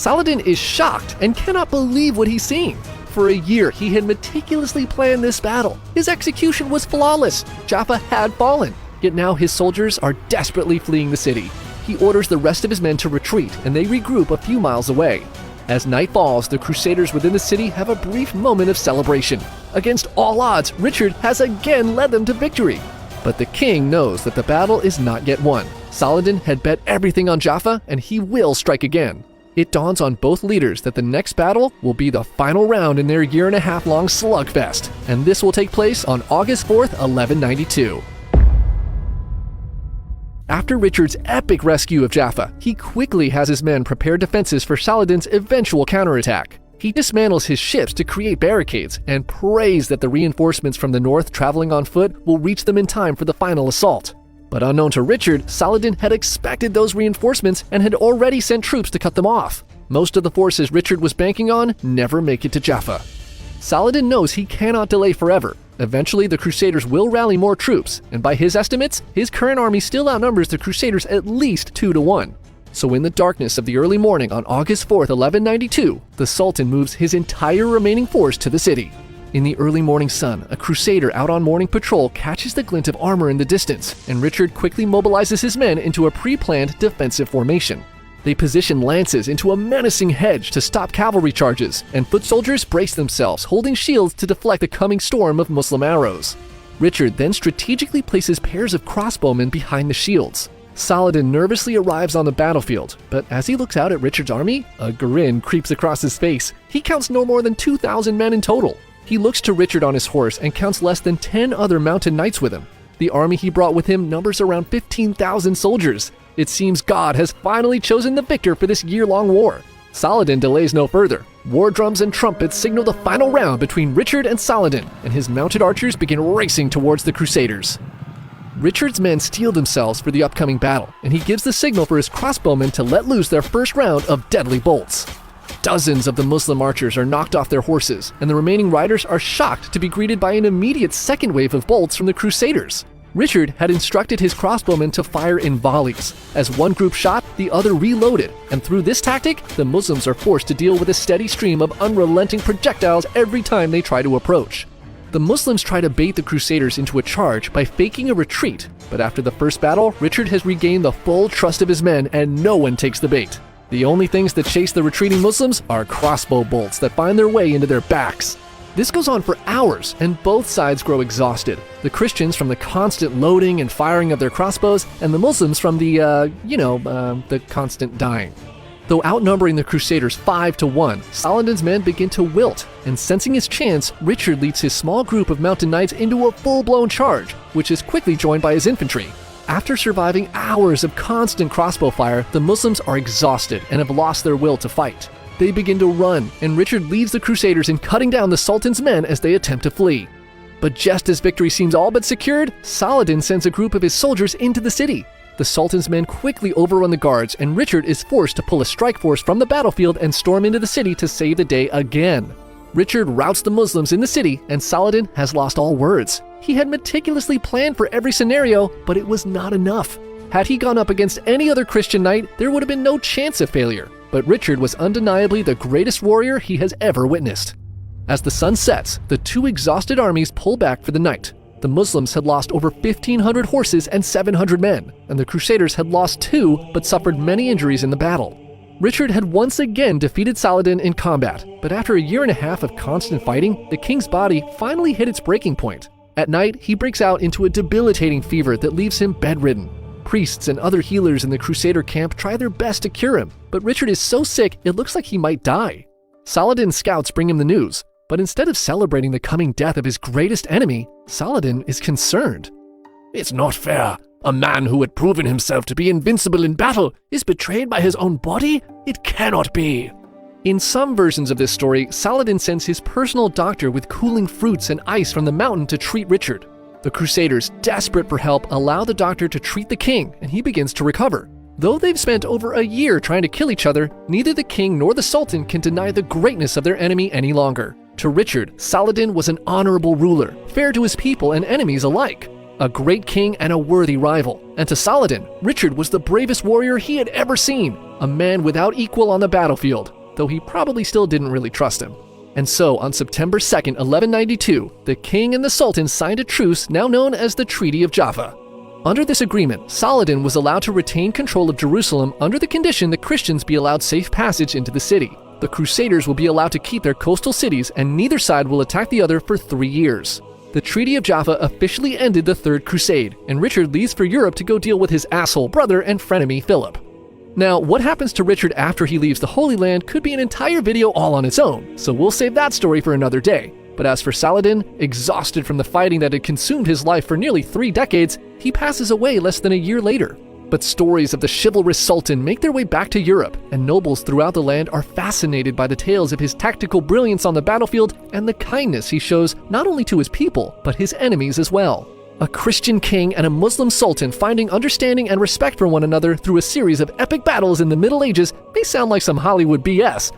Saladin is shocked and cannot believe what he's seeing. For a year, he had meticulously planned this battle. His execution was flawless. Jaffa had fallen, yet now his soldiers are desperately fleeing the city. He orders the rest of his men to retreat, and they regroup a few miles away. As night falls, the Crusaders within the city have a brief moment of celebration. Against all odds, Richard has again led them to victory. But the king knows that the battle is not yet won. Saladin had bet everything on Jaffa, and he will strike again. It dawns on both leaders that the next battle will be the final round in their year-and-a-half-long slugfest, and this will take place on August 4th, 1192. After Richard's epic rescue of Jaffa, he quickly has his men prepare defenses for Saladin's eventual counterattack. He dismantles his ships to create barricades and prays that the reinforcements from the north traveling on foot will reach them in time for the final assault. But unknown to Richard, Saladin had expected those reinforcements and had already sent troops to cut them off. Most of the forces Richard was banking on never make it to Jaffa. Saladin knows he cannot delay forever. Eventually, the Crusaders will rally more troops, and by his estimates, his current army still outnumbers the Crusaders at least 2-1. So in the darkness of the early morning on August 4th, 1192, the Sultan moves his entire remaining force to the city. In the early morning sun, a Crusader out on morning patrol catches the glint of armor in the distance, and Richard quickly mobilizes his men into a pre-planned defensive formation. They position lances into a menacing hedge to stop cavalry charges, and foot soldiers brace themselves, holding shields to deflect the coming storm of Muslim arrows. Richard then strategically places pairs of crossbowmen behind the shields. Saladin nervously arrives on the battlefield, but as he looks out at Richard's army, a grin creeps across his face. He counts no more than 2,000 men in total. He looks to Richard on his horse and counts less than 10 other mounted knights with him. The army he brought with him numbers around 15,000 soldiers. It seems God has finally chosen the victor for this year-long war. Saladin delays no further. War drums and trumpets signal the final round between Richard and Saladin, and his mounted archers begin racing towards the Crusaders. Richard's men steel themselves for the upcoming battle, and he gives the signal for his crossbowmen to let loose their first round of deadly bolts. Dozens of the Muslim archers are knocked off their horses, and the remaining riders are shocked to be greeted by an immediate second wave of bolts from the Crusaders. Richard had instructed his crossbowmen to fire in volleys. As one group shot, the other reloaded, and through this tactic, the Muslims are forced to deal with a steady stream of unrelenting projectiles every time they try to approach. The Muslims try to bait the Crusaders into a charge by faking a retreat, but after the first battle, Richard has regained the full trust of his men and no one takes the bait. The only things that chase the retreating Muslims are crossbow bolts that find their way into their backs. This goes on for hours, and both sides grow exhausted. The Christians from the constant loading and firing of their crossbows, and the Muslims from the constant dying. Though outnumbering the Crusaders 5-1, Saladin's men begin to wilt, and sensing his chance, Richard leads his small group of mounted knights into a full-blown charge, which is quickly joined by his infantry. After surviving hours of constant crossbow fire, the Muslims are exhausted and have lost their will to fight. They begin to run, and Richard leads the Crusaders in cutting down the Sultan's men as they attempt to flee. But just as victory seems all but secured, Saladin sends a group of his soldiers into the city. The Sultan's men quickly overrun the guards, and Richard is forced to pull a strike force from the battlefield and storm into the city to save the day again. Richard routs the Muslims in the city, and Saladin has lost all words. He had meticulously planned for every scenario, but it was not enough. Had he gone up against any other Christian knight, there would have been no chance of failure. But Richard was undeniably the greatest warrior he has ever witnessed. As the sun sets, the two exhausted armies pull back for the night. The Muslims had lost over 1,500 horses and 700 men, and the Crusaders had lost 2 but suffered many injuries in the battle. Richard had once again defeated Saladin in combat, but after a year and a half of constant fighting, the king's body finally hit its breaking point. At night, he breaks out into a debilitating fever that leaves him bedridden. Priests and other healers in the Crusader camp try their best to cure him, but Richard is so sick it looks like he might die. Saladin's scouts bring him the news, but instead of celebrating the coming death of his greatest enemy, Saladin is concerned. "It's not fair. A man who had proven himself to be invincible in battle is betrayed by his own body? It cannot be." In some versions of this story, Saladin sends his personal doctor with cooling fruits and ice from the mountain to treat Richard. The Crusaders, desperate for help, allow the doctor to treat the king, and he begins to recover. Though they've spent over a year trying to kill each other, neither the king nor the Sultan can deny the greatness of their enemy any longer. To Richard, Saladin was an honorable ruler, fair to his people and enemies alike. A great king and a worthy rival. And to Saladin, Richard was the bravest warrior he had ever seen. a man without equal on the battlefield, though he probably still didn't really trust him. And so, on September 2nd, 1192, the king and the sultan signed a truce now known as the Treaty of Jaffa. Under this agreement, Saladin was allowed to retain control of Jerusalem under the condition that Christians be allowed safe passage into the city. The Crusaders will be allowed to keep their coastal cities, and neither side will attack the other for 3 years. The Treaty of Jaffa officially ended the Third Crusade, and Richard leaves for Europe to go deal with his asshole brother and frenemy Philip. Now, what happens to Richard after he leaves the Holy Land could be an entire video all on its own, so we'll save that story for another day. But as for Saladin, exhausted from the fighting that had consumed his life for nearly 3 decades, he passes away less than a year later. But stories of the chivalrous Sultan make their way back to Europe, and nobles throughout the land are fascinated by the tales of his tactical brilliance on the battlefield and the kindness he shows not only to his people, but his enemies as well. A Christian king and a Muslim sultan finding understanding and respect for one another through a series of epic battles in the Middle Ages may sound like some Hollywood BS,